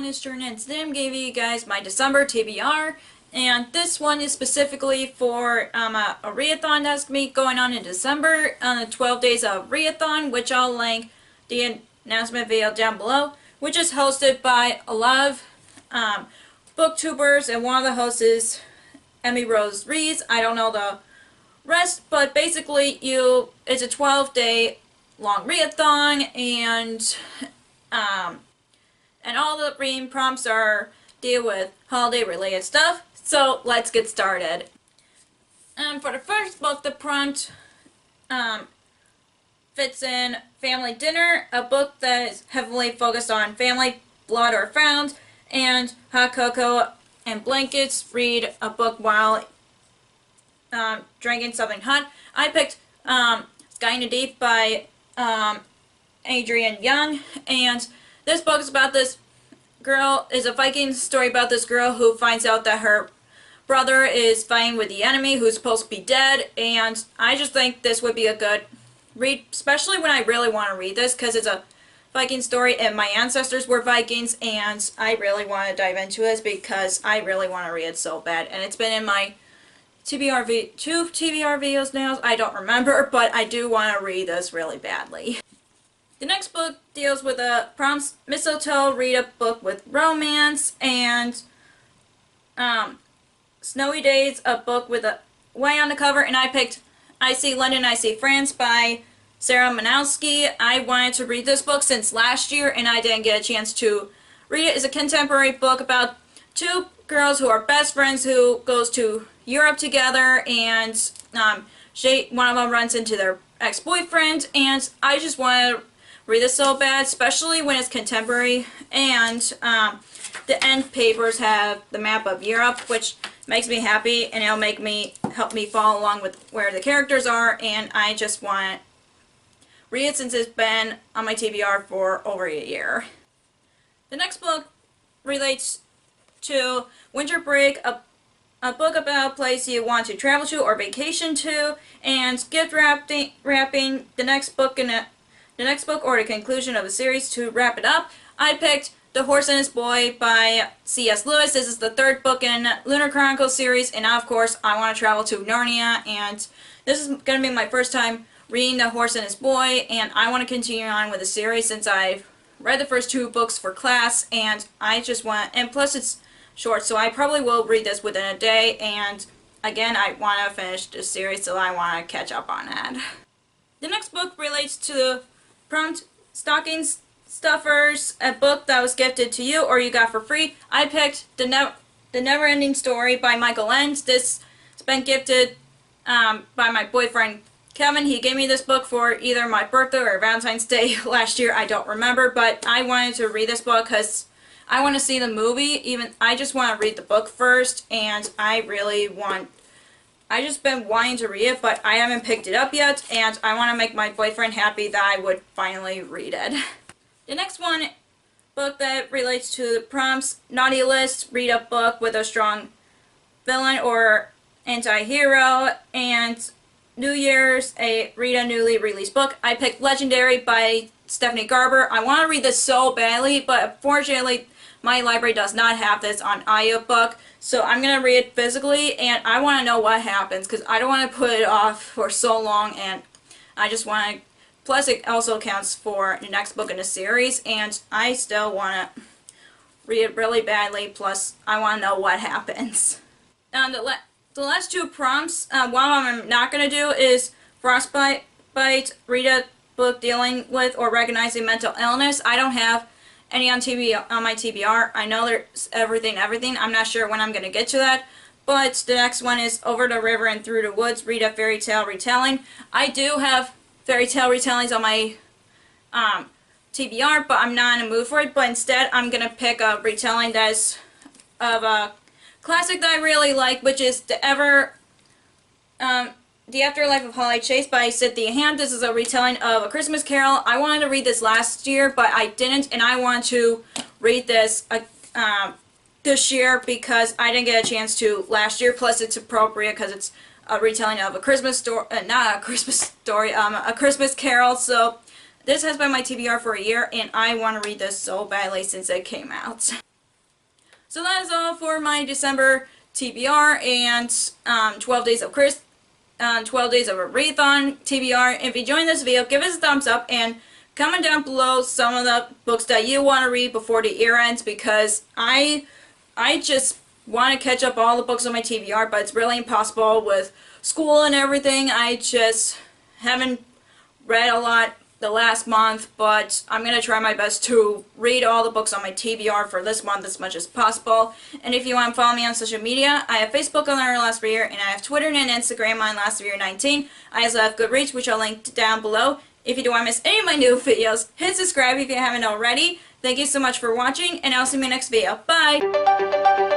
everyone, it's Jordan and today I'm giving you guys my December TBR, and this one is specifically for a readathon that's going to be going on in December on the 12 Days of Readathon, which I'll link the announcement video down below, which is hosted by a lot of booktubers, and one of the hosts is Emmy Rose Reads. I don't know the rest, but basically it's a 12-day long readathon, and all the reading prompts deal with holiday-related stuff. So let's get started. For the first book, the prompt fits in Family Dinner, a book that is heavily focused on family, blood or found, and hot cocoa and blankets. Read a book while drinking something hot. I picked Sky in the Deep by Adrienne Young, and this book is about this girl, is a Viking story about this girl who finds out that her brother is fighting with the enemy who's supposed to be dead, and I just think this would be a good read, especially when I really want to read this, because it's a Viking story and my ancestors were Vikings, and I really want to dive into this because I really want to read it so bad, and it's been in my two TBR videos now, I don't remember, but I do want to read this really badly. The next book deals with a prompts mistletoe, read a book with romance, and Snowy Days, a book with a way on the cover, and I picked I See London, I See France by Sarah Manowski. I wanted to read this book since last year, and I didn't get a chance to read it. It's a contemporary book about two girls who are best friends who goes to Europe together, and one of them runs into their ex-boyfriend, and I just want to read this so bad, especially when it's contemporary, and the end papers have the map of Europe, which makes me happy, and it'll help me follow along with where the characters are, and I just want to read it since it's been on my TBR for over a year. The next book relates to winter break, a book about a place you want to travel to or vacation to, and gift wrapping the next book or the conclusion of a series to wrap it up. I picked The Horse and His Boy by C.S. Lewis. This is the third book in Lunar Chronicles series, and of course I want to travel to Narnia, and this is going to be my first time reading The Horse and His Boy, and I want to continue on with the series since I've read the first two books for class, and I just want, and plus it's short, so I probably will read this within a day, and again I want to finish this series, so I want to catch up on that. The next book relates to prompt Stocking Stuffers, a book that was gifted to you or you got for free. I picked The Never-Ending Story by Michael Ends. This has been gifted by my boyfriend Kevin. He gave me this book for either my birthday or Valentine's Day last year, I don't remember, but I wanted to read this book because I want to see the movie. I just want to read the book first, and I just been wanting to read it, but I haven't picked it up yet, and I want to make my boyfriend happy that I would finally read it. The next book that relates to the prompts, Naughty List, read a book with a strong villain or anti-hero, and New Year's, read a newly released book. I picked Legendary by Stephanie Garber. I want to read this so badly, but unfortunately my library does not have this on audiobook, so I'm going to read it physically, and I want to know what happens, because I don't want to put it off for so long, and I just want to, plus it also counts for the next book in the series, and I still want to read it really badly, plus I want to know what happens. The last two prompts, one of them I'm not going to do is Frostbite, read a book dealing with or recognizing mental illness. I don't have any on my TBR. I know there's everything. I'm not sure when I'm going to get to that. But the next one is Over the River and Through the Woods, read a fairy tale retelling. I do have fairy tale retellings on my TBR, but I'm not in a mood for it. But instead, I'm going to pick a retelling that's of a classic that I really like, which is The Afterlife of Holly Chase by Cynthia Hand. This is a retelling of A Christmas Carol. I wanted to read this last year, but I didn't, and I want to read this this year because I didn't get a chance to last year. Plus, it's appropriate because it's a retelling of a Christmas story, not a Christmas story, a Christmas Carol. So this has been my TBR for a year, and I want to read this so badly since it came out. So that is all for my December TBR and 12 Days of 12 Days of Readathon TBR. If you enjoyed this video, give us a thumbs up and comment down below some of the books that you want to read before the year ends, because I just want to catch up all the books on my TBR, but it's really impossible with school and everything. I just haven't read a lot the last month, but I'm going to try my best to read all the books on my TBR for this month as much as possible. And if you want to follow me on social media, I have Facebook on our last year, and I have Twitter and Instagram on last year 19. I also have Goodreads, which I'll link down below. If you don't want to miss any of my new videos, hit subscribe if you haven't already. Thank you so much for watching, and I'll see you in my next video. Bye!